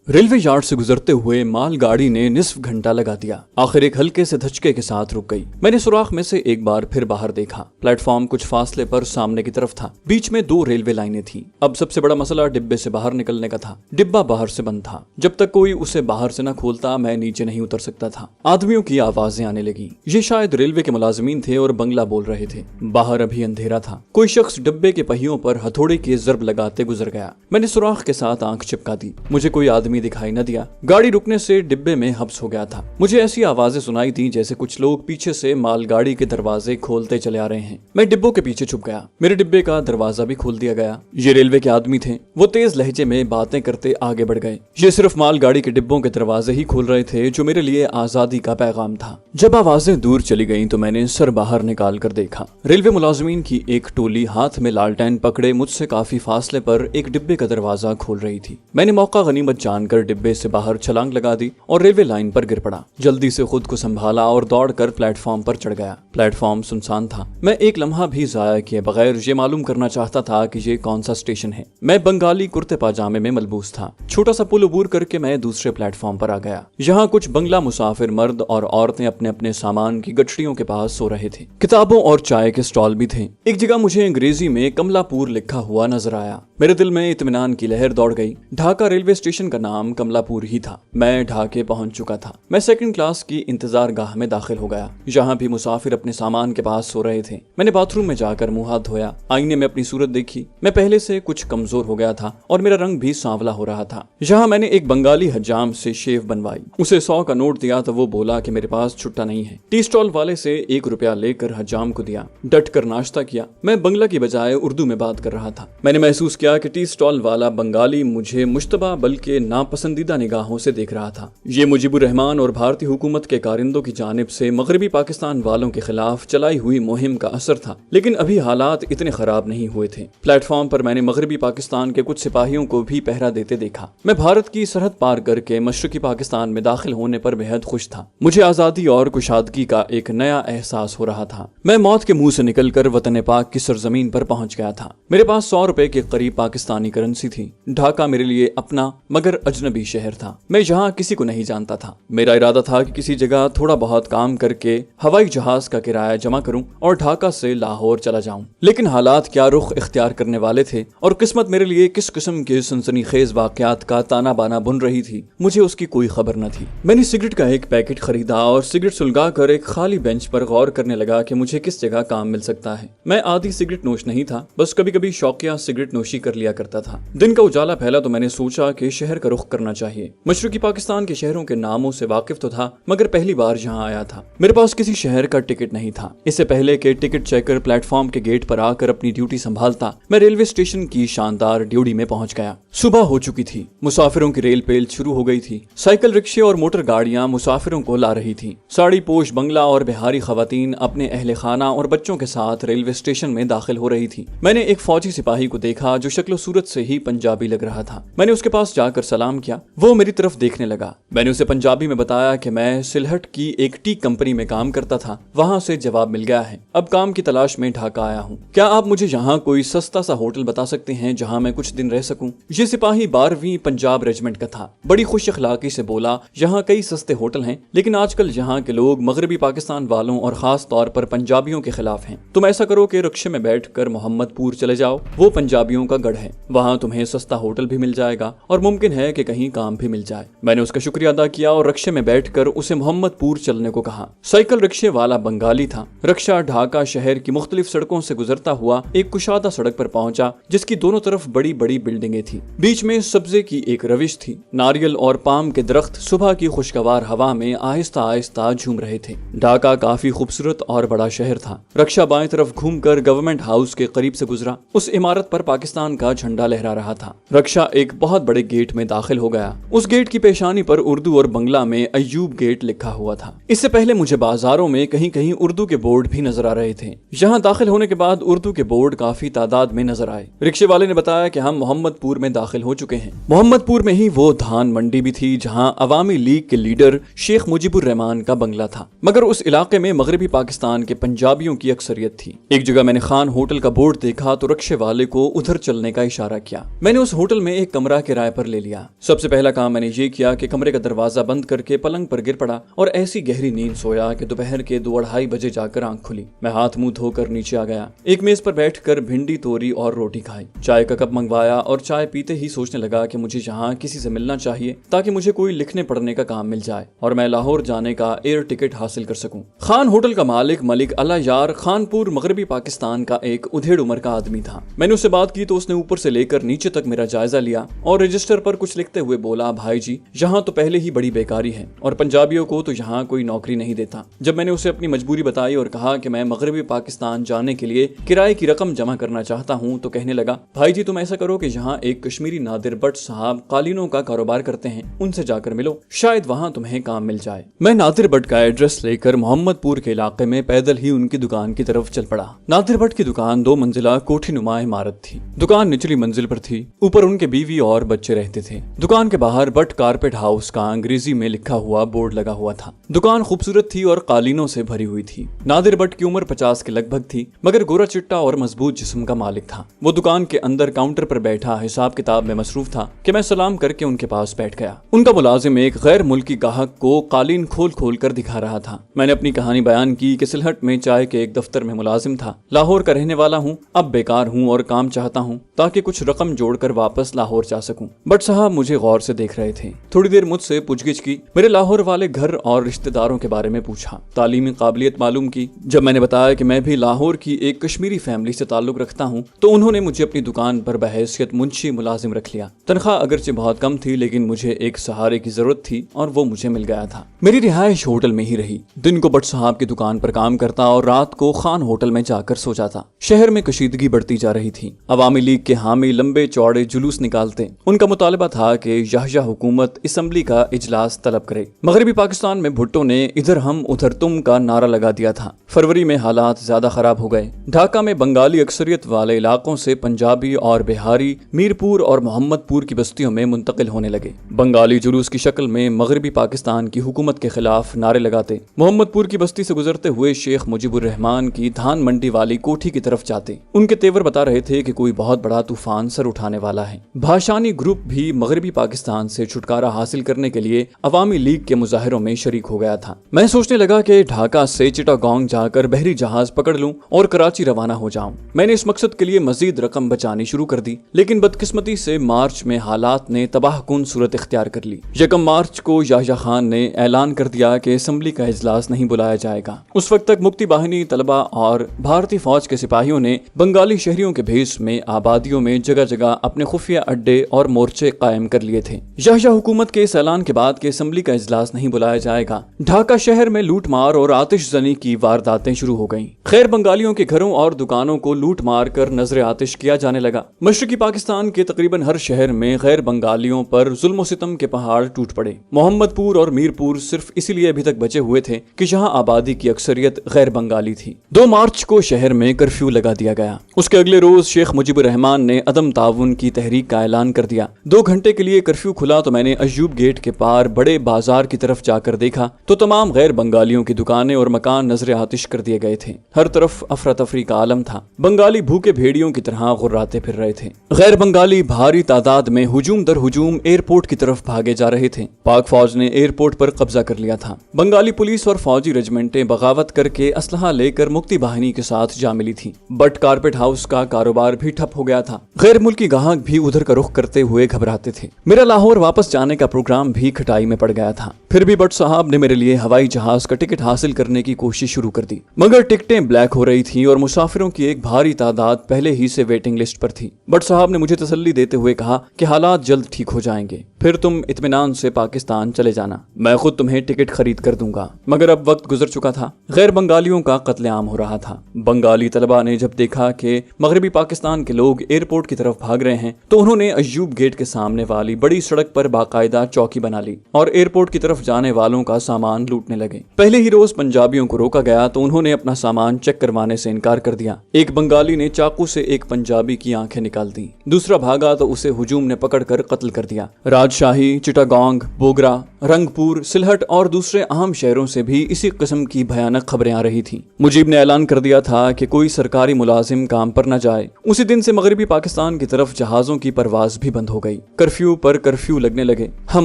Railway yard से गुजरते हुए माल गाड़ी ने निस्फ घंटा लगा दिया। आखिर एक हल्के से धचके के साथ रुक गई। मैंने सुराख में से एक बार फिर बाहर देखा। प्लेटफॉर्म कुछ फासले पर सामने की तरफ था। बीच में 2 रेलवे लाइनें थीं। अब सबसे बड़ा मसला डिब्बे से बाहर निकलने का था। डिब्बा बाहर से बंद था। जब तक कोई उसे बाहर से न खोलता मैं नीचे नहीं उतर सकता था। आदमियों की आवाजें आने लगी। ये शायद रेलवे के मुलाजिमीन थे और बंगला बोल रहे थे। बाहर अभी अंधेरा था। कोई शख्स डिब्बे के पहियों पर हथौड़े की जरब लगाते गुजर गया। मैंने सुराख के साथ आंख चिपका दी। मुझे कोई आदमी दिखाई न दिया। गाड़ी रुकने से डिब्बे में हब्स हो गया था। मुझे ऐसी आवाजें सुनाई थी जैसे कुछ लोग पीछे से मालगाड़ी के दरवाजे खोलते चले आ रहे हैं। मैं डिब्बों के पीछे छुप गया। मेरे डिब्बे का दरवाजा भी खोल दिया गया। ये रेलवे के आदमी थे। वो तेज लहजे में बातें करते आगे बढ़ गए। ये सिर्फ मालगाड़ी के डिब्बों के दरवाजे ही खोल रहे थे जो मेरे लिए आजादी का पैगाम था। जब आवाजें दूर चली गईं तो मैंने सर बाहर निकाल कर देखा। रेलवे मुलाजिमीन की एक टोली हाथ में लालटेन पकड़े मुझसे काफी फासले पर एक डिब्बे का दरवाजा खोल रही थी। मैंने मौका गनीमत जानकर डिब्बे से बाहर छलांग लगा दी और रेलवे लाइन पर गिर पड़ा। जल्दी से खुद को संभाला और दौड़कर प्लेटफॉर्म पर चढ़ गया। प्लेटफॉर्म सुनसान था। मैं एक लम्हा भी जाया किए बगैर ये मालूम करना चाहता था कि ये कौन सा स्टेशन है। मैं बंगाली कुर्ते पाजामे में मलबूस था। छोटा सा पुल अबूर करके मैं दूसरे प्लेटफॉर्म पर आ गया। यहाँ कुछ बंगला मुसाफिर मर्द और औरतें अपने अपने सामान की गठरियों के पास सो रहे थे। किताबों और चाय के स्टॉल भी थे। एक जगह मुझे अंग्रेजी में कमलापुर लिखा हुआ नजर आया। मेरे दिल में इत्मीनान की लहर दौड़ गई। ढाका रेलवे स्टेशन का नाम कमलापुर ही था। मैं ढाके पहुंच चुका था। मैं सेकंड क्लास की इंतजार गाह में दाखिल हो गया। यहाँ भी मुसाफिर अपने सामान के पास सो रहे थे। मैंने बाथरूम में जाकर मुंह हाथ धोया। आईने में अपनी सूरत देखी। मैं पहले से कुछ कमजोर हो गया था और मेरा रंग भी सांवला हो रहा था। यहाँ मैंने एक बंगाली हजाम से शेव बनवाई। उसे 100 का नोट दिया तो वो बोला कि मेरे पास छुट्टा नहीं है। टी स्टॉल वाले से 1 रुपया लेकर हजाम को दिया। डट कर नाश्ता किया। मैं बंगला की बजाय उर्दू में बात कर रहा था। मैंने महसूस किया कि टी स्टॉल वाला बंगाली मुझे मुश्तबा बल्कि नापसंदीदा निगाहों से देख रहा था। ये मुजीबुर रहमान और भारतीय हुकूमत के कारिंदों की जानिब से मगरबी पाकिस्तान वालों के खिलाफ चलाई हुई मुहिम का असर था। लेकिन अभी हालात इतने खराब नहीं हुए थे। प्लेटफॉर्म पर मैंने मगरबी पाकिस्तान के कुछ सिपाहियों को भी पहरा देते देखा। मैं भारत की सरहद पार करके मशरकी पाकिस्तान में दाखिल होने पर बेहद खुश था। मुझे आजादी और कुशादगी का एक नया एहसास हो रहा था। मैं मौत के मुंह से निकलकर वतन पाक की सरजमीन पर पहुंच गया था। मेरे पास 100 रुपए के करीब पाकिस्तानी करेंसी थी। ढाका मेरे लिए अपना मगर अजनबी शहर था। मैं यहाँ किसी को नहीं जानता था। मेरा इरादा था कि किसी जगह थोड़ा बहुत काम करके हवाई जहाज का किराया जमा करूं और ढाका से लाहौर चला जाऊं। लेकिन हालात क्या रुख इख्तियार करने वाले थे और किस्मत मेरे लिए किस किस्म के सनसनीखेज वाकयात का ताना बाना बुन रही थी, मुझे उसकी कोई खबर न थी। मैंने सिगरेट का एक पैकेट खरीदा और सिगरेट सुलगा कर एक खाली बेंच पर गौर करने लगा कि मुझे किस जगह काम मिल सकता है। मैं आधी सिगरेट नोश नहीं था, बस कभी कभी शौकिया सिगरेट नोशी कर लिया करता था। दिन का उजाला फैला तो मैंने सोचा कि शहर का रुख करना चाहिए। मशरकी पाकिस्तान के शहरों के नामों से वाकिफ तो था मगर पहली बार यहाँ आया था। मेरे पास किसी शहर का टिकट नहीं था। इससे पहले के टिकट चेकर प्लेटफॉर्म के गेट पर आकर अपनी ड्यूटी संभालता, मैं रेलवे स्टेशन की शानदार ड्यूटी में पहुंच गया। सुबह हो चुकी थी। मुसाफिरों की रेल पेल शुरू हो गई थी। साइकिल रिक्शे और मोटर गाड़ियां मुसाफिरों को ला रही थी। साड़ी पोश बंगला और बिहारी खवातीन अपने अहले खाना और बच्चों के साथ रेलवे स्टेशन में दाखिल हो रही थी। मैंने एक फौजी सिपाही को देखा जो शक्ल सूरत से ही पंजाबी लग रहा था। मैंने उसके पास जाकर सलाम किया। वो मेरी तरफ देखने लगा। मैंने उसे पंजाबी में बताया कि मैं सिलहट की एक टी कंपनी में काम करता था। वहाँ से जवाब मिल गया है। अब काम की तलाश में ढाका आया हूँ। क्या आप मुझे यहाँ कोई सस्ता सा होटल बता सकते हैं जहाँ मैं कुछ दिन रह सकूं? ये सिपाही 12वीं पंजाब रेजिमेंट का था। बड़ी खुश अखलाकी से बोला, यहाँ कई सस्ते होटल हैं लेकिन आजकल यहाँ के लोग मगरबी पाकिस्तान वालों और खास तौर पर पंजाबियों के खिलाफ हैं। तुम ऐसा करो कि रिक्शे में बैठकर मोहम्मदपुर चले जाओ। वो पंजाबियों का गढ़ है। वहाँ तुम्हें सस्ता होटल भी मिल जाएगा और मुमकिन है कि कहीं काम भी मिल जाए। मैंने उसका शुक्रिया अदा किया और रिक्शे में बैठकर उसे मोहम्मदपुर चलने को कहा। साइकिल रिक्शे वाला बंगाली था। रिक्शा ढाका शहर की मुख्तलिफ सड़कों से गुजरता हुआ एक कुशादा सड़क पर पहुंचा जिसकी दोनों तरफ बड़ी बड़ी बिल्डिंगें थी। बीच में सब्जे की एक रविश थी। नारियल और पाम के दरख्त सुबह की खुशगवार हवा में आहिस्ता आहिस्ता झूम रहे थे। ढाका काफी खूबसूरत और बड़ा शहर था। रिक्शा बाएं तरफ घूमकर गवर्नमेंट हाउस के करीब से गुजरा। उस इमारत पर पाकिस्तान का झंडा लहरा रहा था। रिक्शा एक बहुत बड़े गेट में दाखिल दाखिल हो गया। उस गेट की पेशानी पर उर्दू और बंगला में अय्यूब गेट लिखा हुआ था। इससे पहले मुझे बाजारों में कहीं कहीं उर्दू के बोर्ड भी नजर आ रहे थे। यहाँ दाखिल होने के बाद उर्दू के बोर्ड काफी तादाद में नजर आए। रिक्शे वाले ने बताया कि हम मोहम्मदपुर में दाखिल हो चुके हैं। मोहम्मदपुर में ही वो धान मंडी भी थी जहाँ अवामी लीग के लीडर शेख मुजीबुर रहमान का बंगला था, मगर उस इलाके में मगरबी पाकिस्तान के पंजाबियों की अक्सरियत थी। एक जगह मैंने खान होटल का बोर्ड देखा तो रिक्शे वाले को उधर चलने का इशारा किया। मैंने उस होटल में एक कमरा किराए पर ले लिया। सबसे पहला काम मैंने ये किया कि कमरे का दरवाजा बंद करके पलंग पर गिर पड़ा और ऐसी गहरी नींद सोया कि दोपहर के 2-2:30 बजे जाकर आंख खुली। मैं हाथ मुंह धोकर नीचे आ गया। एक मेज पर बैठकर भिंडी, तोरी और रोटी खाई। चाय का कप मंगवाया और चाय पीते ही सोचने लगा कि मुझे यहाँ किसी से मिलना चाहिए ताकि मुझे कोई लिखने पढ़ने का काम मिल जाए और मैं लाहौर जाने का एयर टिकट हासिल कर सकूं। खान होटल का मालिक मलिक अला यार खानपुर मगरबी पाकिस्तान का एक उधेड़ उम्र का आदमी था। मैंने उससे बात की तो उसने ऊपर से लेकर नीचे तक मेरा जायजा लिया और रजिस्टर पर कुछ लिखते हुए बोला, भाई जी यहाँ तो पहले ही बड़ी बेकारी है और पंजाबियों को तो यहाँ कोई नौकरी नहीं देता। जब मैंने उसे अपनी मजबूरी बताई और कहा कि मैं मगरबी पाकिस्तान जाने के लिए किराए की रकम जमा करना चाहता हूँ तो कहने लगा, भाई जी तुम ऐसा करो कि यहाँ एक कश्मीरी नादिर भट्ट साहब कालीनों का कारोबार करते हैं, उनसे जाकर मिलो, शायद वहाँ तुम्हें काम मिल जाए। मैं नादिर भट्ट का एड्रेस लेकर मोहम्मदपुर के इलाके में पैदल ही उनकी दुकान की तरफ चल पड़ा। नादिर भट्ट की दुकान 2 मंजिला कोठी नुमा इमारत थी। दुकान निचली मंजिल पर थी, ऊपर उनके बीवी और बच्चे रहते थे। दुकान के बाहर भट्ट कारपेट हाउस का अंग्रेजी में लिखा हुआ बोर्ड लगा हुआ था। दुकान खूबसूरत थी और कालीनों से भरी हुई थी। नादिर भट्ट की उम्र 50 के लगभग थी, मगर गोरा चिट्टा और मजबूत जिस्म का मालिक था। वो दुकान के अंदर काउंटर पर बैठा हिसाब किताब में मसरूफ था कि मैं सलाम करके उनके पास बैठ गया। उनका मुलाजिम एक गैर मुल्की गाहक को कालीन खोल खोल कर दिखा रहा था। मैंने अपनी कहानी बयान की कि सिलहट में चाय के एक दफ्तर में मुलाजिम था, लाहौर का रहने वाला हूँ, अब बेकार हूँ और काम चाहता हूँ ताकि कुछ रकम जोड़कर वापस लाहौर जा सकूं। बट साहब मुझे गौर से देख रहे थे। थोड़ी देर मुझसे पूछगिछ की, मेरे लाहौर वाले घर और रिश्तेदारों के बारे में पूछा, तालीमी काबिलियत मालूम की। जब मैंने बताया कि मैं भी लाहौर की एक कश्मीरी फैमिली से ताल्लुक रखता हूँ तो उन्होंने मुझे अपनी दुकान पर बहैसियत मुंशी मुलाजिम रख लिया। तनख्वाह अगरचे बहुत कम थी लेकिन मुझे एक सहारे की जरूरत थी और वो मुझे मिल गया था। मेरी रिहाइश होटल में ही रही। दिन को भट्ट साहब की दुकान पर काम करता और रात को खान होटल में जाकर सो जाता। शहर में कशीदगी बढ़ती जा रही थी। अवामी लीग के हामी लंबे चौड़े जुलूस निकालते। उनका मुतालबा था कि याहिया हुकूमत असम्बली का इजलास तलब करे। मगरबी पाकिस्तान में भुट्टो ने इधर हम उधर तुम का नारा लगा दिया था। फरवरी में हालात ज्यादा खराब हो गए। ढाका में बंगाली अक्सरियत वाले इलाकों से पंजाबी और बिहारी मीरपुर और मोहम्मदपुर की बस्तियों में मुंतकिल होने लगे। बंगाली जुलूस की शक्ल में मगरबी पाकिस्तान की हुकूमत के खिलाफ नारे लगाते। मोहम्मदपुर की बस्ती से गुजरते हुए शेख मुजीबुर रहमान की धान मंडी वाली कोठी की तरफ जाते। उनके तेवर बता रहे थे कि कोई बहुत बड़ा तूफान सर उठाने वाला है। भाषानी ग्रुप भी मगरबी पाकिस्तान से छुटकारा हासिल करने के लिए अवामी लीग के मुजाहिरों में शरीक हो गया था। मैं सोचने लगा कि ढाका से चिटागोंग जाकर बहरी जहाज पकड़ लूं और कराची रवाना हो जाऊं। मैंने इस मकसद के लिए मजीद रकम बचानी शुरू कर दी, लेकिन बदकिस्मती से मार्च में हालात ने तबाहकुन सूरत इख्तियार कर ली। 1 मार्च को याहिया खान ने ऐलान कर दिया कि असम्बली का इजलास नहीं बुलाया जाएगा। उस वक्त तक मुक्ति बाहिनी, तलबा और भारतीय फौज के सिपाहियों ने बंगाली शहरियों के भेष में आबादियों में जगह जगह अपने खुफिया अड्डे और मोर्चे कायम कर लिए थे। याहिया हुकूमत के इस ऐलान के बाद कि असम्बली का इजलास नहीं बुलाया जाएगा, ढाका शहर में लूट मार और आतिशजनी की वारदातें शुरू हो गईं। खैर बंगालियों के घरों और दुकानों को लूट मार कर नजर आतिश किया जाने लगा। मशरकी पाकिस्तान के तकरीबन हर शहर में गैर बंगालियों पर जुल्म और सितम के पहाड़ टूट पड़े। मोहम्मदपुर और मीरपुर सिर्फ इसीलिए अभी तक बचे हुए थे कि जहां आबादी की अक्सरियत गैर बंगाली थी। 2 मार्च को शहर में कर्फ्यू लगा दिया गया। उसके अगले रोज शेख मुजीबुर रहमान ने अदम ताउन की तहरीक का ऐलान कर दिया। 2 घंटे के लिए कर्फ्यू खुला तो मैंने अय्यूब गेट के पार बड़े बाजार की तरफ जाकर देखा तो तमाम गैर बंगालियों की दुकानें और मकान नजर आतिश कर दिए गए थे। हर तरफ अफरा तफरी का आलम था। बंगाली भूखे भेड़ियों की तरह गुर्राते फिर रहे थे। गैर बंगाली भारी तादाद में हुजूम दर हुजूम एयरपोर्ट की तरफ भागे जा रहे थे। पाक फौज ने एयरपोर्ट पर कब्जा कर लिया था। बंगाली पुलिस और फौजी रेजिमेंटें बगावत करके असलहा लेकर मुक्ति बाहिनी के साथ जा मिली थी। बट कारपेट हाउस का कारोबार भी ठप हो गया था। गैर मुल्की गाहक भी उधर का रुख करते हुए घबराते थे। मेरा लाहौर वापस जाने का प्रोग्राम भी खटाई में पड़ गया था। फिर भी बट साहब ने मेरे लिए हवाई जहाज का टिकट हासिल करने की कोशिश शुरू कर दी, मगर टिकटें ब्लैक हो रही थीं और मुसाफिरों की एक भारी तादाद पहले ही से वेटिंग लिस्ट पर थी। बट साहब ने मुझे तसल्ली देते हुए कहा कि हालात जल्द ठीक हो जाएंगे, फिर तुम इत्मीनान से पाकिस्तान चले जाना, मैं खुद तुम्हें टिकट खरीद कर दूंगा। मगर अब वक्त गुजर चुका था, गैर बंगालियों का कत्लेआम हो रहा था। बंगाली तलबा ने जब देखा कि मगरबी पाकिस्तान के लोग एयरपोर्ट की तरफ भाग रहे हैं तो उन्होंने अय्यूब गेट के सामने वाली बड़ी सड़क पर बाकायदा चौकी बना ली और एयरपोर्ट की तरफ जाने वालों का सामान लूटने लगे। पहले ही रोज पंजाबियों को रोका गया तो उन्होंने अपना सामान चेक करवाने से इनकार कर दिया। एक बंगाली ने चाकू से एक पंजाबी की आंखें निकाल दी, दूसरा भागा तो उसे हुजूम ने पकड़कर कत्ल कर दिया। राजशाही, चिटागोंग, बोगरा, रंगपुर, सिलहट और दूसरे अहम शहरों से भी इसी किस्म की भयानक खबरें आ रही थीं। मुजीब ने ऐलान कर दिया था कि कोई सरकारी मुलाजिम काम पर न जाए। उसी दिन से मगरबी पाकिस्तान की तरफ जहाजों की परवाज भी बंद हो गई। कर्फ्यू पर कर्फ्यू लगने लगे। हम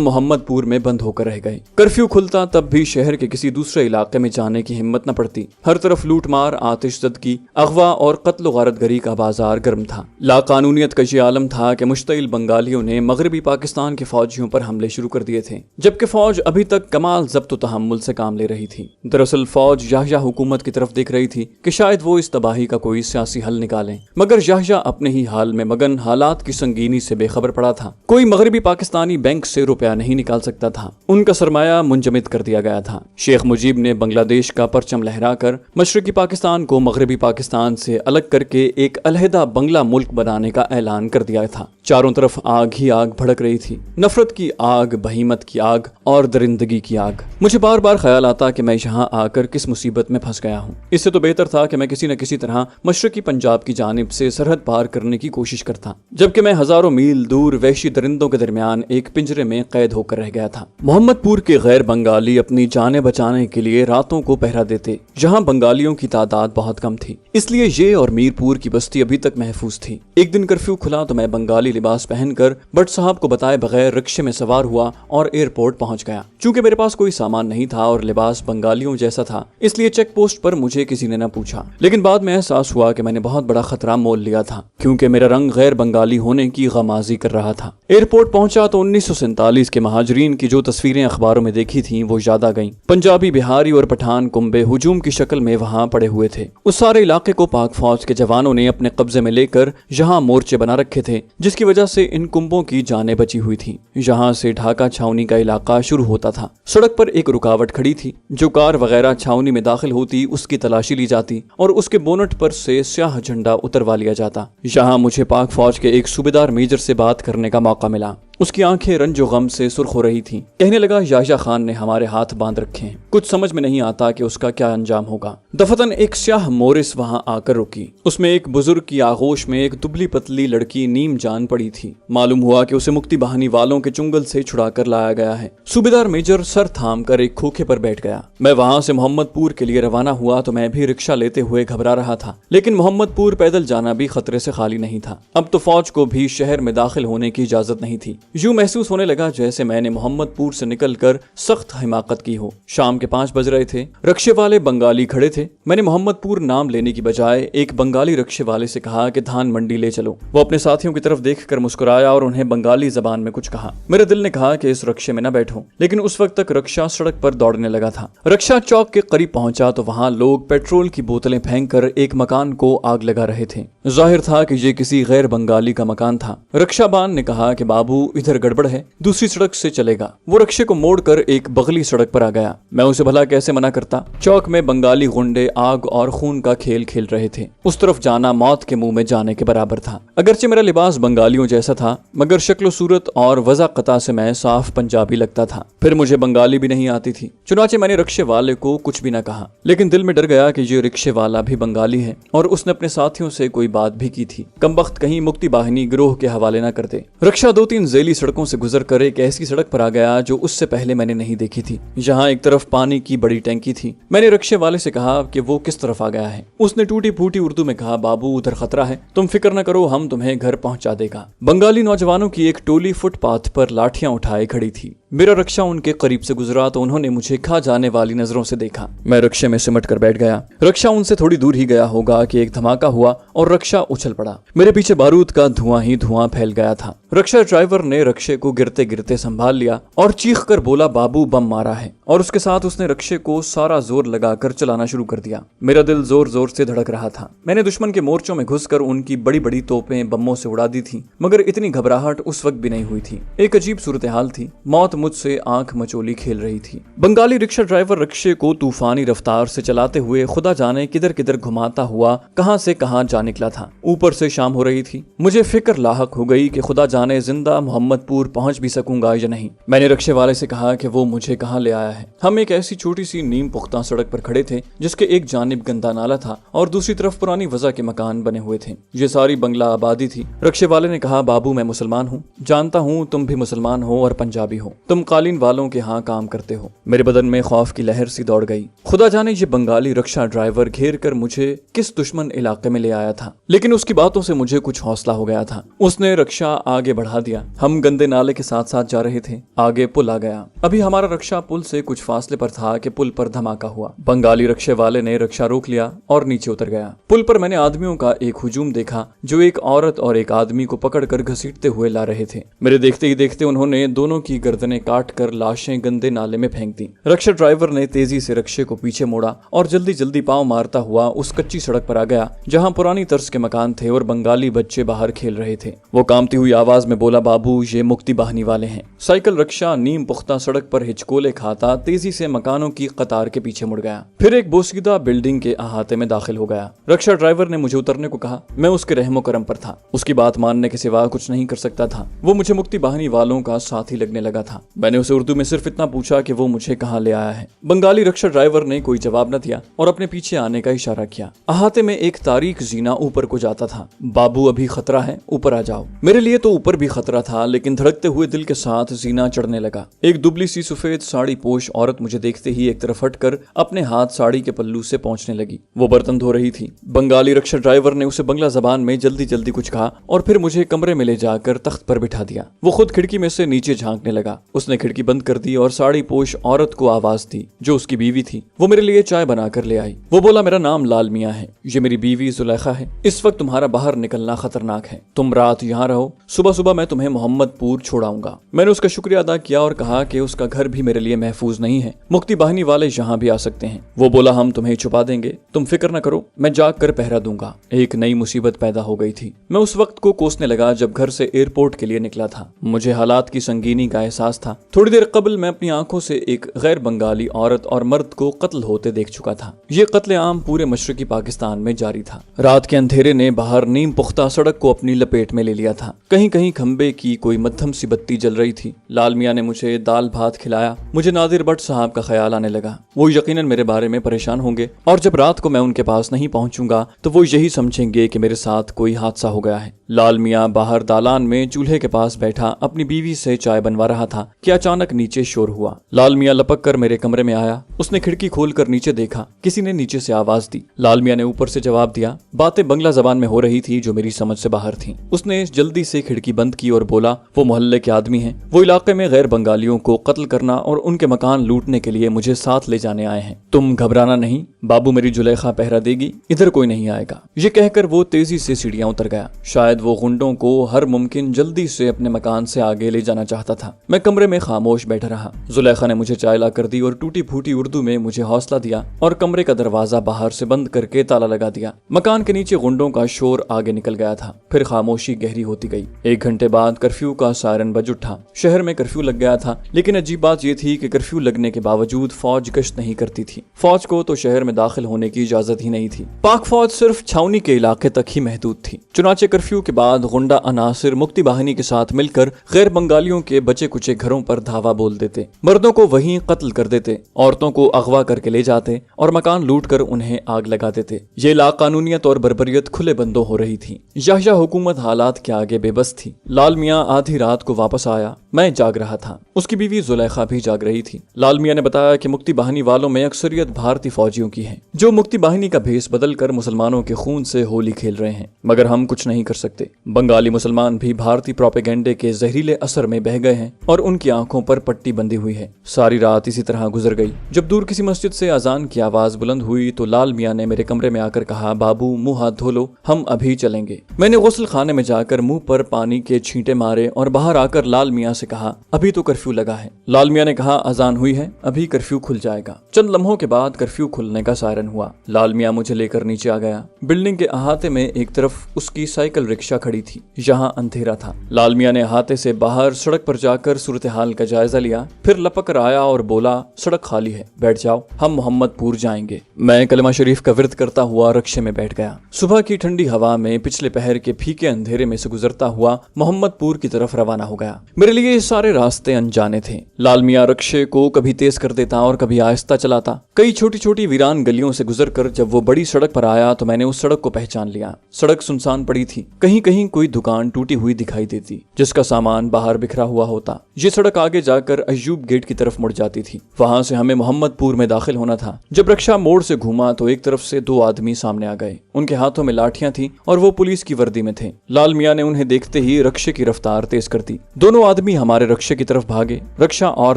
मोहम्मदपुर में बंद होकर रह गए। कर्फ्यू खुलता तब भी शहर के किसी दूसरे इलाके में जाने की हिम्मत न पड़ती। हर तरफ लूटमार, आतिशज़दगी, अगवा और कत्ल गारतगरी का बाजार गर्म था। लाकानूनियत का ये आलम था कि मुश्तइल बंगालियों ने मगरबी पाकिस्तान के फौजियों पर हमले शुरू कर दिए थे, जबकि फौज अभी तक कमाल ज़ब्त तहम्मुल से काम ले रही थी। दरअसल फौज याह्या हुकूमत की तरफ देख रही थी कि शायद वो इस तबाही का कोई सियासी हल निकालें, मगर याह्या अपने ही हाल में मगन, हालात की संगीनी से बेखबर पड़ा था। कोई मगरबी पाकिस्तानी बैंक से रुपया नहीं निकाल सकता था, उनका सरमाया मुंजमद कर दिया गया था। शेख मुजीब ने बांग्लादेश का परचम लहराकर मशरकी पाकिस्तान को मगरबी पाकिस्तान से अलग करके एक अलहदा बंगला मुल्क बनाने का ऐलान कर दिया था। चारों तरफ आग ही आग भड़क रही थी, नफरत की आग, बहीमत की आग और दरिंदगी की आग। मुझे बार बार ख्याल आता कि मैं यहाँ आकर किस मुसीबत में फंस गया हूँ। इससे तो बेहतर था कि मैं किसी न किसी तरह मशरकी पंजाब की जानिब से सरहद पार करने की कोशिश करता, जबकि मैं हजारों मील दूर वहशी दरिंदों के दरमियान एक पिंजरे में कैद होकर रह गया था। मोहम्मदपुर के गैर बंगाली अपनी जानें बचाने के लिए रातों को पहरा देते, जहाँ बंगालियों की तादाद बहुत कम थी, इसलिए ये और मीरपुर की बस्ती अभी तक महफूज थी। एक दिन कर्फ्यू खुला तो मैं बंगाली लिबास पहनकर बट साहब को बताए बगैर रिक्शे में सवार हुआ और एयरपोर्ट पहुंच गया। चूंकि मेरे पास कोई सामान नहीं था और लिबास बंगालियों जैसा था, इसलिए चेक पोस्ट पर मुझे किसी ने न पूछा। लेकिन बाद में एहसास हुआ कि मैंने बहुत बड़ा खतरा मोल लिया था, क्योंकि मेरा रंग गैर बंगाली होने की गमाजी कर रहा था। एयरपोर्ट पहुंचा तो 1947 के महाजरीन की जो तस्वीरें अखबारों में देखी थी वो याद आ गईं। पंजाबी, बिहारी और पठान कुंबे हुजूम की शक्ल में वहां पड़े हुए थे। उस सारे इलाके को पाक फौज के जवानों ने अपने कब्जे में लेकर यहाँ मोर्चे बना रखे थे, जिसकी वजह से इन कुंबों की जानें बची हुई थी। यहाँ से ढाका छावनी का इलाका शुरू होता था। सड़क पर एक रुकावट खड़ी थी, जो कार वगैरह छावनी में दाखिल होती उसकी तलाशी ली जाती और उसके बोनट पर से स्याह झंडा उतरवा लिया जाता। यहाँ मुझे पाक फौज के एक सूबेदार मेजर से बात करने का मौका मिला। उसकी आंखें रंजो गम से सुर्ख हो रही थीं। कहने लगा, याह्या खान ने हमारे हाथ बांध रखे हैं, कुछ समझ में नहीं आता कि उसका क्या अंजाम होगा। दफतन एक स्याह मोरिस वहां आकर रुकी। उसमें एक बुजुर्ग की आगोश में एक दुबली पतली लड़की नीम जान पड़ी थी। मालूम हुआ कि उसे मुक्ति बहानी वालों के चुंगल से छुड़ा कर लाया गया है। सूबेदार मेजर सर थाम कर एक खोखे पर बैठ गया। मैं वहां से मोहम्मदपुर के लिए रवाना हुआ तो मैं भी रिक्शा लेते हुए घबरा रहा था, लेकिन मोहम्मदपुर पैदल जाना भी खतरे से खाली नहीं था। अब तो फौज को भी शहर में दाखिल होने की इजाजत नहीं थी। यूं महसूस होने लगा जैसे मैंने मोहम्मदपुर से निकलकर सख्त हिमाकत की हो। शाम के 5 बज रहे थे। रक्शे वाले बंगाली खड़े थे। मैंने मोहम्मदपुर नाम लेने की बजाय एक बंगाली रक्शे वाले से कहा कि धान मंडी ले चलो। वो अपने साथियों की तरफ देखकर मुस्कुराया और उन्हें बंगाली जबान में कुछ कहा। मेरे दिल ने कहा कि इस रक्शे में न बैठो, लेकिन उस वक्त तक रक्शा सड़क पर दौड़ने लगा था। रक्शा चौक के करीब पहुंचा तो वहां लोग पेट्रोल की बोतलें फेंककर एक मकान को आग लगा रहे थे। जाहिर था कि ये किसी गैर बंगाली का मकान था। रक्षाबान ने कहा कि बाबू इधर गड़बड़ है, दूसरी सड़क से चलेगा। वो रक्शे को मोड़कर एक बगली सड़क पर आ गया। मैं उसे भला कैसे मना करता। चौक में बंगाली गुंडे आग और खून का खेल खेल रहे थे। उस तरफ जाना मौत के मुंह में जाने के बराबर था। अगरचे मेरा लिबास बंगालियों जैसा था, मगर शक्ल सूरत और वज़ाक़ता से मैं साफ पंजाबी लगता था। फिर मुझे बंगाली भी नहीं आती थी। चुनाचे मैंने रक्शे वाले को कुछ भी न कहा, लेकिन दिल में डर गया कि ये रिक्शे वाला भी बंगाली है और उसने अपने साथियों से कोई बात भी की थी। कमबख्त कहीं मुक्ति बाहिनी गिरोह के हवाले न करते। रक्शा 2-3 ज़ैली सड़कों से गुजर कर एक ऐसी सड़क पर आ गया जो उससे पहले मैंने नहीं देखी थी। यहाँ एक तरफ पानी की बड़ी टैंकी थी। मैंने रक्शे वाले से कहा कि वो किस तरफ आ गया है। उसने टूटी फूटी उर्दू में कहा, बाबू उधर खतरा है, तुम फिक्र न करो, हम तुम्हें घर पहुंचा देगा। बंगाली नौजवानों की एक टोली फुटपाथ पर लाठियां उठाए खड़ी थी। मेरा रक्षा उनके करीब से गुजरा तो उन्होंने मुझे खा जाने वाली नजरों से देखा। मैं रक्षे में सिमट कर बैठ गया। रक्षा उनसे थोड़ी दूर ही गया होगा कि एक धमाका हुआ और रक्षा उछल पड़ा। मेरे पीछे बारूद का धुआं ही धुआं फैल गया था। रक्षा ड्राइवर ने रक्षे को गिरते गिरते संभाल लिया और चीख कर बोला, बाबू बम मारा है। और उसके साथ उसने रक्षे को सारा जोर लगाकर चलाना शुरू कर दिया। मेरा दिल जोर जोर से धड़क रहा था। मैंने दुश्मन के मोर्चों में घुसकर उनकी बड़ी बड़ी तोपें बमों से उड़ा दी थी, मगर इतनी घबराहट उस वक्त भी नहीं हुई थी। एक अजीब सूरत हाल थी। मौत मुझसे आंख मचोली खेल रही थी। बंगाली रिक्शा ड्राइवर रक्षे को तूफानी रफ्तार से चलाते हुए खुदा जाने किधर किधर घुमाता हुआ कहां से कहां जा निकला था। ऊपर से शाम हो रही थी। मुझे फिक्र लाहक हो गई कि खुदा जाने जिंदा मोहम्मदपुर पहुंच भी सकूंगा या नहीं। मैंने रक्षे वाले से कहा कि वो मुझे कहां ले आया है। हम एक ऐसी छोटी सी नीम पुख्ता सड़क पर खड़े थे जिसके एक जानिब गंदा नाला था और दूसरी तरफ पुरानी वजह के मकान बने हुए थे। ये सारी बंगला आबादी थी। रक्षे वाले ने कहा, बाबू मैं मुसलमान हूँ, जानता हूँ तुम भी मुसलमान हो और पंजाबी हो, तुम कालीन वालों के यहाँ काम करते हो। मेरे बदन में खौफ की लहर सी दौड़ गई। खुदा जाने ये बंगाली रिक्शा ड्राइवर घेर कर मुझे किस दुश्मन इलाके में ले आया था, लेकिन उसकी बातों से मुझे कुछ हौसला हो गया था। उसने रिक्शा आगे बढ़ा दिया। हम गंदे नाले के साथ साथ जा रहे थे। आगे पुल आ गया। अभी हमारा रिक्शा पुल से कुछ फासले पर था कि पुल पर धमाका हुआ। बंगाली रिक्शे वाले ने रिक्शा रोक लिया और नीचे उतर गया। पुल पर मैंने आदमियों का एक हुजूम देखा जो एक औरत और एक आदमी को पकड़कर घसीटते हुए ला रहे थे। मेरे देखते ही देखते उन्होंने दोनों की गर्दनें काट कर लाशें गंदे नाले में फेंक दी। रिक्शा ड्राइवर ने तेजी से रिक्शे को पीछे मोड़ा और जल्दी जल्दी पांव मारता हुआ उस कच्ची सड़क पर आ गया जहां पुरानी तर्ज के मकान थे और बंगाली बच्चे बाहर खेल रहे थे। वो कांपती हुई आवाज में बोला, बाबू ये मुक्ति बाहिनी वाले हैं। साइकिल रिक्शा नीम पुख्ता सड़क पर हिचकोले खाता तेजी से मकानों की कतार के पीछे मुड़ गया। फिर एक बोसीदा बिल्डिंग के अहाते में दाखिल हो गया। रिक्शा ड्राइवर ने मुझे उतरने को कहा। मैं उसके रहमो करम पर था। उसकी बात मानने के सिवा कुछ नहीं कर सकता था। वो मुझे मुक्ति बाहिनी वालों का साथी लगने लगा था। मैंने उसे उर्दू में सिर्फ इतना पूछा कि वो मुझे कहाँ ले आया है। बंगाली रिक्शा ड्राइवर ने कोई जवाब न दिया और अपने पीछे आने का इशारा किया। अहाते में एक तारीख जीना ऊपर को जाता था। बाबू अभी खतरा है, ऊपर आ जाओ। मेरे लिए तो ऊपर भी खतरा था, लेकिन धड़कते हुए दिल के साथ जीना चढ़ने लगा। एक दुबली सी सफेद साड़ी पोश औरत मुझे देखते ही एक तरफ हटकर अपने हाथ साड़ी के पल्लू से पहुंचने लगी। वो बर्तन धो रही थी। बंगाली रिक्शा ड्राइवर ने उसे बंगला जबान में जल्दी जल्दी कुछ कहा और फिर मुझे कमरे में ले जाकर तख्त पर बिठा दिया। वो खुद खिड़की में से नीचे झांकने लगा। उसने खिड़की बंद कर दी और साड़ी पोश औरत को आवाज दी जो उसकी बीवी थी। वो मेरे लिए चाय बनाकर ले आई। वो बोला, मेरा नाम लाल मियाँ है, ये मेरी बीवी जुलेखा है। इस वक्त तुम्हारा बाहर निकलना खतरनाक है। तुम रात यहाँ रहो, सुबह सुबह मैं तुम्हें मोहम्मदपुर छोड़ाऊंगा। मैंने उसका शुक्रिया अदा किया और कहा कि उसका घर भी मेरे लिए महफूज नहीं है, मुक्ति बाहिनी वाले यहाँ भी आ सकते हैं। वो बोला, हम तुम्हें छुपा देंगे, तुम फिक्र न करो, मैं जाग कर पहरा दूंगा। एक नई मुसीबत पैदा हो गई थी। मैं उस वक्त को कोसने लगा जब घर से एयरपोर्ट के लिए निकला था। मुझे हालात की संगीनी का एहसास था। थोड़ी देर कबल मैं अपनी आंखों से एक गैर बंगाली औरत और मर्द को कत्ल होते देख चुका था। ये कत्ले आम पूरे मशरकी पाकिस्तान में जारी था। रात के अंधेरे ने बाहर नीम पुख्ता सड़क को अपनी लपेट में ले लिया था। कहीं कहीं खंबे की कोई मध्यम सी बत्ती जल रही थी। लाल मियाँ ने मुझे दाल भात खिलाया। मुझे नादिर भट्ट साहब का ख्याल आने लगा। वो यकीनन मेरे बारे में परेशान होंगे और जब रात को मैं उनके पास नहीं पहुंचूंगा तो वो यही समझेंगे कि मेरे साथ कोई हादसा हो गया है। लाल मियाँ बाहर दालान में चूल्हे के पास बैठा अपनी बीवी से चाय बनवा रहा था कि अचानक नीचे शोर हुआ। लाल मियाँ लपक कर मेरे कमरे में आया। उसने खिड़की खोलकर नीचे देखा। किसी ने नीचे से आवाज दी। लाल मियाँ ने ऊपर से जवाब दिया। बातें बंगला जबान में हो रही थी जो मेरी समझ से बाहर थी। उसने जल्दी से खिड़की बंद की और बोला, वो मोहल्ले के आदमी हैं। वो इलाके में गैर बंगालियों को कत्ल करना और उनके मकान लूटने के लिए मुझे साथ ले जाने आए हैं। तुम घबराना नहीं, बाबू मेरी जुलेखा पहरा देगी, इधर कोई नहीं आएगा। ये कहकर वो तेजी से सीढ़ियां उतर गया। शायद वो गुंडों को हर मुमकिन जल्दी से अपने मकान से आगे ले जाना चाहता था। मैं कमरे में खामोश बैठा रहा। जुलेखा ने मुझे चाय ला कर दी और टूटी फूटी उर्दू में मुझे हौसला दिया और कमरे का दरवाजा बाहर से बंद करके ताला लगा दिया। मकान के नीचे गुंडों का शोर आगे निकल गया था। फिर खामोशी गहरी होती गई। 1 घंटे बाद कर्फ्यू का सायरन बज उठा। शहर में कर्फ्यू लग गया था, लेकिन अजीब बात यह थी कि कर्फ्यू लगने के बावजूद फौज गश्त नहीं करती थी। फौज को तो शहर में दाखिल होने की इजाजत ही नहीं थी। पाक फौज सिर्फ छावनी के इलाके तक ही महदूद थी। चुनाचे कर्फ्यू के बाद गुंडा अनासिर मुक्ति बाहिनी के साथ मिलकर गैर बंगालियों के बचे कुचे घरों पर धावा बोल देते। मर्दों को वहीं कत्ल कर देते, औरतों को अगवा करके ले जाते और मकान लूट कर उन्हें आग लगा देते। ये लाकानूनियत और बर्बरियत खुले बंदों हो रही थी। याहिया हुकूमत हालात के आगे बेबस थी। लाल मियाँ आधी रात को वापस आया। मैं जाग रहा था। उसकी बीवी जुलेखा भी जाग रही थी। लाल मियाँ ने बताया कि मुक्ति बाहिनी वालों में अक्सरियत भारतीय फौजियों की है, जो मुक्ति बाहिनी का भेष बदल कर मुसलमानों के खून से होली खेल रहे हैं। मगर हम कुछ नहीं कर सकते। बंगाली मुसलमान भी भारतीय प्रोपेगेंडे के जहरीले असर में बह गए हैं और उनकी की आंखों पर पट्टी बंधी हुई है। सारी रात इसी तरह गुजर गई। जब दूर किसी मस्जिद से अजान की आवाज बुलंद हुई तो लाल मियाँ ने मेरे कमरे में आकर कहा, बाबू मुंह हाथ धो लो, हम अभी चलेंगे। मैंने गुस्ल खाने में जाकर मुंह पर पानी के छींटे मारे और बाहर आकर लाल मियाँ से कहा, अभी तो कर्फ्यू लगा है। लाल मियाँ ने कहा, अजान हुई है, अभी कर्फ्यू खुल जाएगा। चंद लम्हों के बाद कर्फ्यू खुलने का सायरन हुआ। लाल मियाँ मुझे लेकर नीचे आ गया। बिल्डिंग के अहाते में एक तरफ उसकी साइकिल रिक्शा खड़ी थी, यहाँ अंधेरा था। लाल मियाँ ने अहाते से बाहर सड़क पर जाकर सूरत हाल का जायजा लिया, फिर लपक कर आया और बोला, सड़क खाली है, बैठ जाओ, हम मोहम्मदपुर जाएंगे। मैं कलमा शरीफ का विर्द करता हुआ रिक्शे में बैठ गया। सुबह की ठंडी हवा में पिछले पहर के फीके अंधेरे में से गुजरता हुआ मोहम्मदपुर की तरफ रवाना हो गया। मेरे लिए ये सारे रास्ते अनजाने थे। लाल मियाँ रिक्शे को कभी तेज कर देता और कभी आहिस्ता चलाता। कई छोटी छोटी वीरान गलियों से गुजरकर जब वो बड़ी सड़क पर आया तो मैंने उस सड़क को पहचान लिया। सड़क सुनसान पड़ी थी, कहीं कहीं कोई दुकान टूटी हुई दिखाई देती जिसका सामान बाहर बिखरा हुआ होता। ये सड़क आगे जाकर अय्यूब गेट की तरफ मुड़ जाती थी। वहां से हमें मोहम्मदपुर में दाखिल होना था। जब रिक्शा मोड़ से घूमा तो एक तरफ से दो आदमी सामने आ गए। उनके हाथों में लाठियां थी और वो पुलिस की वर्दी में थे। लाल मियाँ ने उन्हें देखते ही रिक्शे की रफ्तार तेज कर दी। दोनों आदमी हमारे रिक्शे की तरफ भागे। रिक्शा और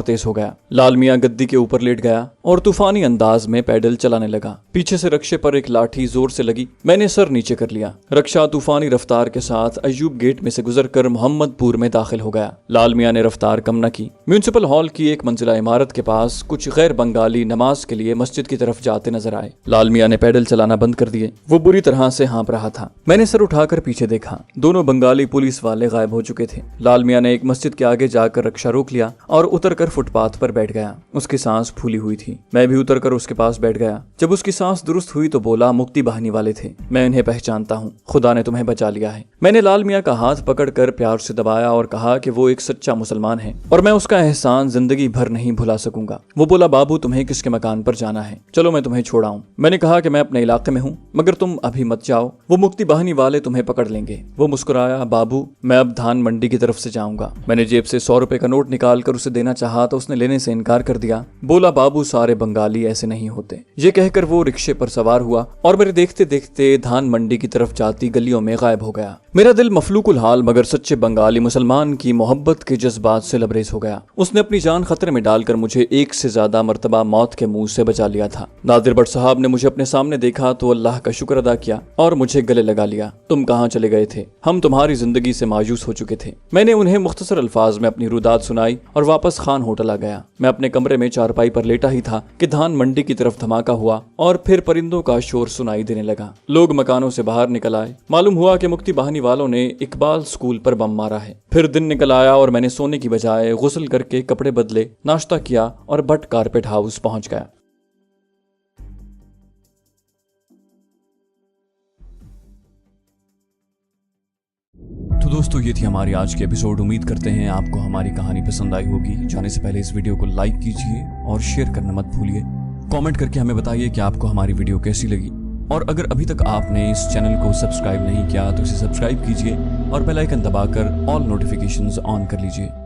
तेज हो गया। लाल मियाँ गद्दी के ऊपर लेट गया और तूफानी अंदाज में पैडल चलाने लगा। पीछे से रिक्शे पर एक लाठी जोर से लगी। मैंने सर नीचे कर लिया। रिक्शा तूफानी रफ्तार के साथ अय्यूब गेट में से गुजरकर मोहम्मदपुर में दाखिल हो गया। लाल मियाँ ने रफ्तार कम न की। म्यूनिसिपल हॉल की एक मंजिला इमारत के पास कुछ गैर बंगाली नमाज के लिए मस्जिद की तरफ जाते नजर आए। लाल मियाँ ने पैडल चलाना बंद कर दिए। वो बुरी तरह से हाँप रहा था। मैंने सर उठाकर पीछे देखा। दोनों बंगाली पुलिस वाले गायब हो चुके थे। लाल मियाँ ने एक मस्जिद के आगे जाकर रिक्शा रोक लिया और उतरकर फुटपाथ पर बैठ गया। उसकी सांस फूली हुई थी। मैं भी उतरकर उसके पास बैठ गया। जब उसकी सांस दुरुस्त हुई तो बोला, मुक्ति बहानी वाले थे, मैं इन्हें पहचानता हूँ, खुदा ने तुम्हें बचा लिया है। मैंने लाल मियाँ का हाथ पकड़कर प्यार से दबाया और कहा कि वो एक सच्चा मुसलमान है और मैं उसका एहसान जिंदगी भर नहीं भुला सकूंगा। वो बोला, बाबू तुम्हें किसके मकान पर जाना है, चलो मैं तुम्हें छोड़ाऊं। मैंने कहा कि मैं अपने इलाके में हूँ, मगर तुम अभी मत जाओ, वो मुक्ति बहानी वाले तुम्हें पकड़ लेंगे। वो मुस्कुराया, बाबू मैं अब धान मंडी की तरफ से जाऊंगा। मैंने जेब से 100 रुपए का नोट निकाल कर उसे देना चाहा तो उसने लेने से इनकार कर दिया। बोला, बाबू सारे बंगाली ऐसे नहीं होते। ये कहकर वो रिक्शे पर सवार हुआ और मेरे देखते देखते धान मंडी की तरफ जाती गलियों में गायब हो गया। मेरा दिल मफलूकुल हाल मगर सच्चे बंगाली मुसलमान की मोहब्बत के जज्बात से लबरेज हो गया। उसने अपनी जान खतरे में डालकर मुझे एक से ज्यादा मर्तबा मौत के मुंह से बचा लिया था। नादिर भट्ट साहब ने मुझे अपने सामने देखा तो अल्लाह का शुक्र अदा किया और मुझे गले लगा लिया। तुम कहाँ चले गए थे, हम तुम्हारी जिंदगी से मायूस हो चुके थे। मैंने उन्हें मुख्तसर अल्फाज में अपनी रुदात सुनाई और वापस खान होटल आ गया। मैं अपने कमरे में चारपाई पर लेटा ही था कि धान मंडी की तरफ धमाका हुआ और फिर परिंदों का शोर सुनाई देने लगा। लोग मकानों से बाहर निकल आए। मालूम हुआ कि मुक्ति बहानी वालों ने इकबाल स्कूल पर बम मारा है। फिर दिन निकल आया और मैंने सोने की बजाय गुस्ल करके कपड़े बदले, नाश्ता किया और भट्ट कारपेट हाउस पहुंच गया। तो दोस्तों ये थी हमारी आज की एपिसोड। उम्मीद करते हैं आपको हमारी कहानी पसंद आई होगी। जाने से पहले इस वीडियो को लाइक कीजिए और शेयर करना मत भूलिए। कमेंट करके हमें बताइए कि आपको हमारी वीडियो कैसी लगी और अगर अभी तक आपने इस चैनल को सब्सक्राइब नहीं किया तो इसे सब्सक्राइब कीजिए और बेल आइकन दबाकर ऑल नोटिफिकेशंस ऑन कर लीजिए।